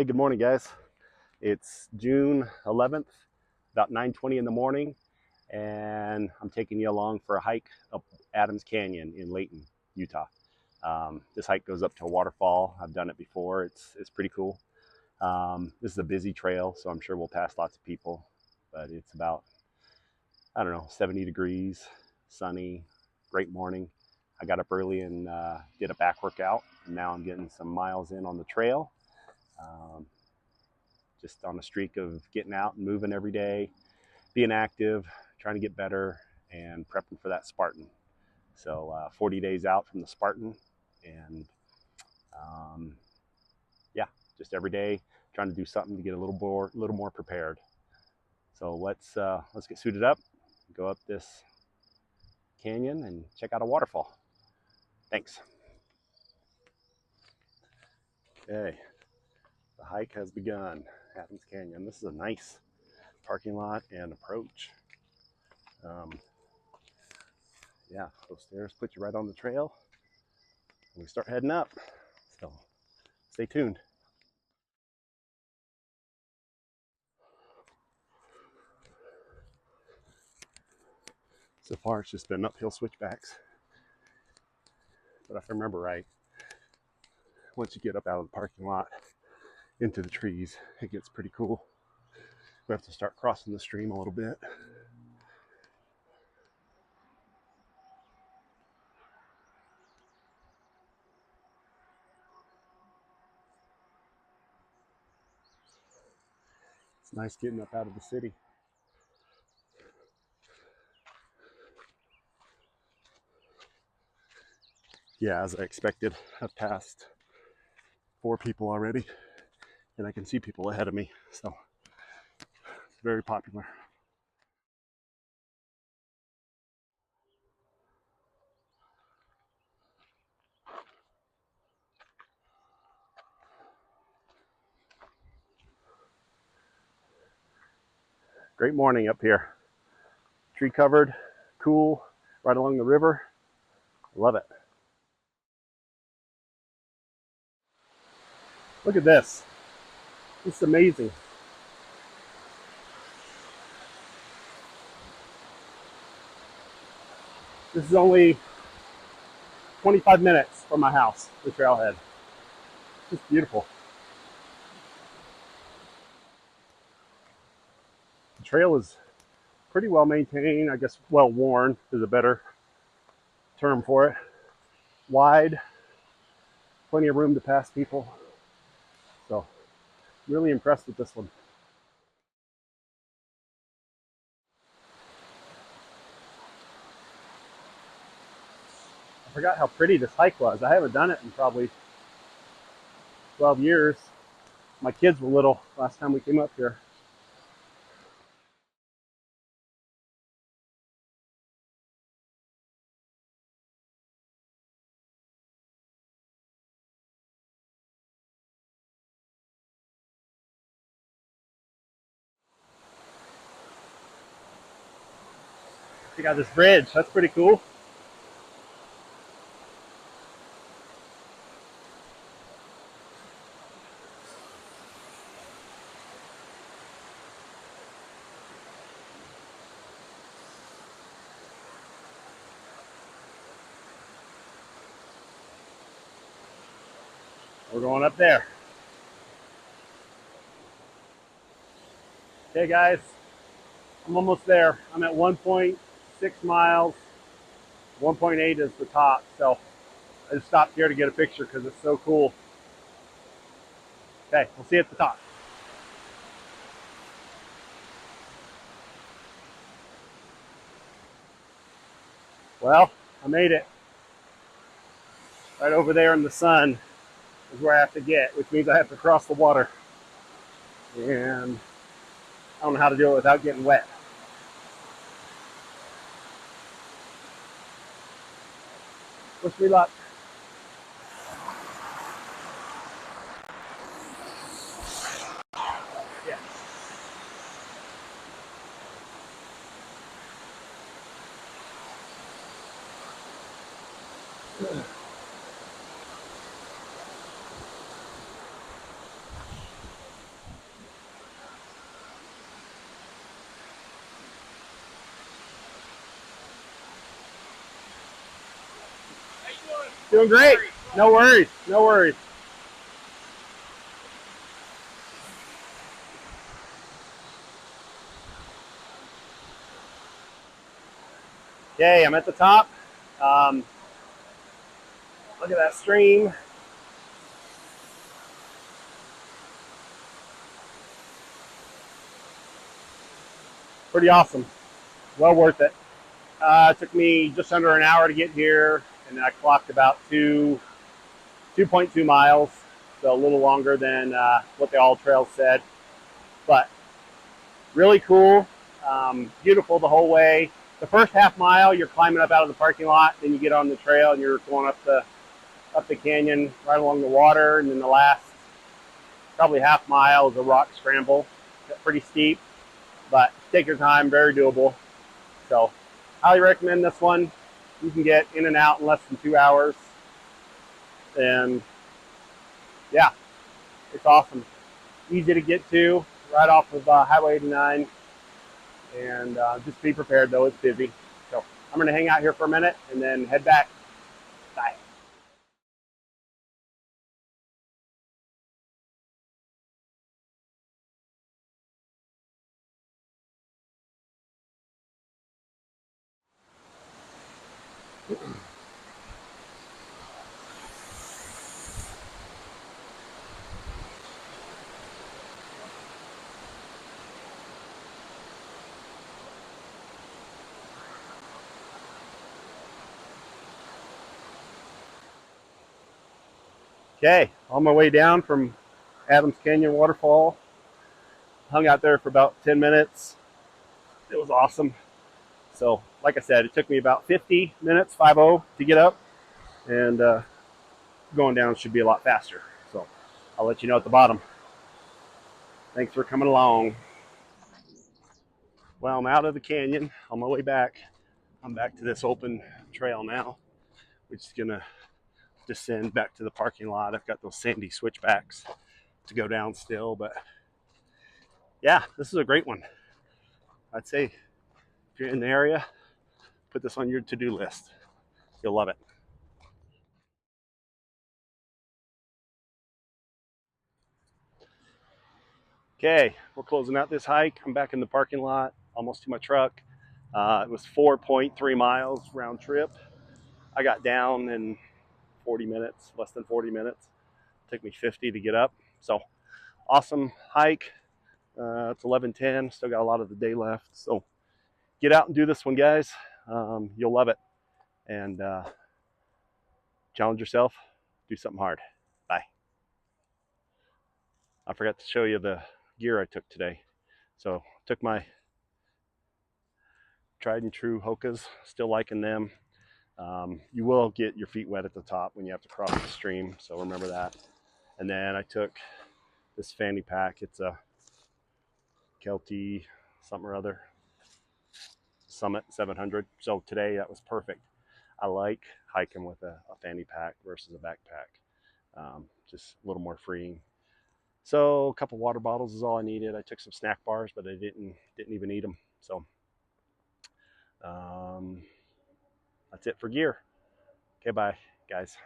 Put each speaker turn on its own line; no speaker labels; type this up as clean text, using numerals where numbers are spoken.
Hey, good morning, guys. It's June 11th, about 9:20 in the morning, and I'm taking you along for a hike up Adams Canyon in Layton, Utah. This hike goes up to a waterfall. I've done it before. It's pretty cool. This is a busy trail, so I'm sure we'll pass lots of people, but it's about, I don't know, 70 degrees, sunny, great morning. I got up early and did a back workout, and now I'm getting some miles in on the trail. Um, just on a streak of getting out and moving every day, being active, trying to get better, and prepping for that Spartan. So 40 days out from the Spartan, and um, yeah, just every day trying to do something to get a little more prepared. So let's get suited up, go up this canyon, and check out a waterfall. Thanks. Okay, the hike has begun. Adams Canyon. This is a nice parking lot and approach. Yeah, those stairs put you right on the trail. We start heading up, so stay tuned. So far it's just been uphill switchbacks, but if I remember right, once you get up out of the parking lot into the trees, it gets pretty cool. We have to start crossing the stream a little bit. It's nice getting up out of the city. Yeah, as I expected, I've passed 4 people already, and I can see people ahead of me, so it's very popular. Great morning up here. Tree covered, cool, right along the river. Love it. Look at this. It's amazing. This is only 25 minutes from my house, the trailhead. It's beautiful. The trail is pretty well maintained. I guess well worn is a better term for it. Wide, plenty of room to pass people. So really impressed with this one. I forgot how pretty this hike was. I haven't done it in probably 12 years. My kids were little last time we came up here. We got this bridge. That's pretty cool. We're going up there. Okay, guys, I'm almost there. I'm at 1.6 miles. 1.8 is the top. So I just stopped here to get a picture because it's so cool. Okay, we'll see you at the top. Well, I made it. Right over there in the sun is where I have to get, which means I have to cross the water. And I don't know how to do it without getting wet. Wish me luck. Yeah. Doing great. No worries. No worries. Okay, I'm at the top. Um, Look at that stream. Pretty awesome. Well worth it. It took me just under an hour to get here, and I clocked about 2.2 miles, so a little longer than what the all trails said, but really cool. Beautiful the whole way. The first half mile, you're climbing up out of the parking lot, then you get on the trail and you're going up the canyon right along the water, and then the last probably half mile is a rock scramble. Pretty steep, but take your time, very doable. So, highly recommend this one. You can get in and out in less than 2 hours, and yeah, it's awesome. Easy to get to, right off of Highway 89, and just be prepared though, it's busy. So, I'm going to hang out here for a minute and then head back. Bye. Okay, on my way down from Adams Canyon Waterfall. Hung out there for about 10 minutes. It was awesome. So, like I said, it took me about 50 minutes, 50, to get up, and going down should be a lot faster. So, I'll let you know at the bottom. Thanks for coming along. Well, I'm out of the canyon on my way back. I'm back to this open trail now, which is gonna descend back to the parking lot. I've got those sandy switchbacks to go down still, but yeah, this is a great one. I'd say if you're in the area, put this on your to-do list. You'll love it. Okay, we're closing out this hike. I'm back in the parking lot, almost to my truck. It was 4.3 miles round trip. I got down in 40 minutes, less than 40 minutes. It took me 50 to get up. So awesome hike. It's 11:10. Still got a lot of the day left. So get out and do this one, guys. You'll love it. And challenge yourself. Do something hard. Bye. I forgot to show you the gear I took today. So took my tried and true Hokas. Still liking them. You will get your feet wet at the top when you have to cross the stream. So remember that. And then I took this fanny pack. It's a Kelty something or other. Summit 700. So today that was perfect. I like hiking with a fanny pack versus a backpack. Just a little more freeing. So a couple water bottles is all I needed. I took some snack bars, but I didn't even eat them. So um, that's it for gear. Okay, bye, guys.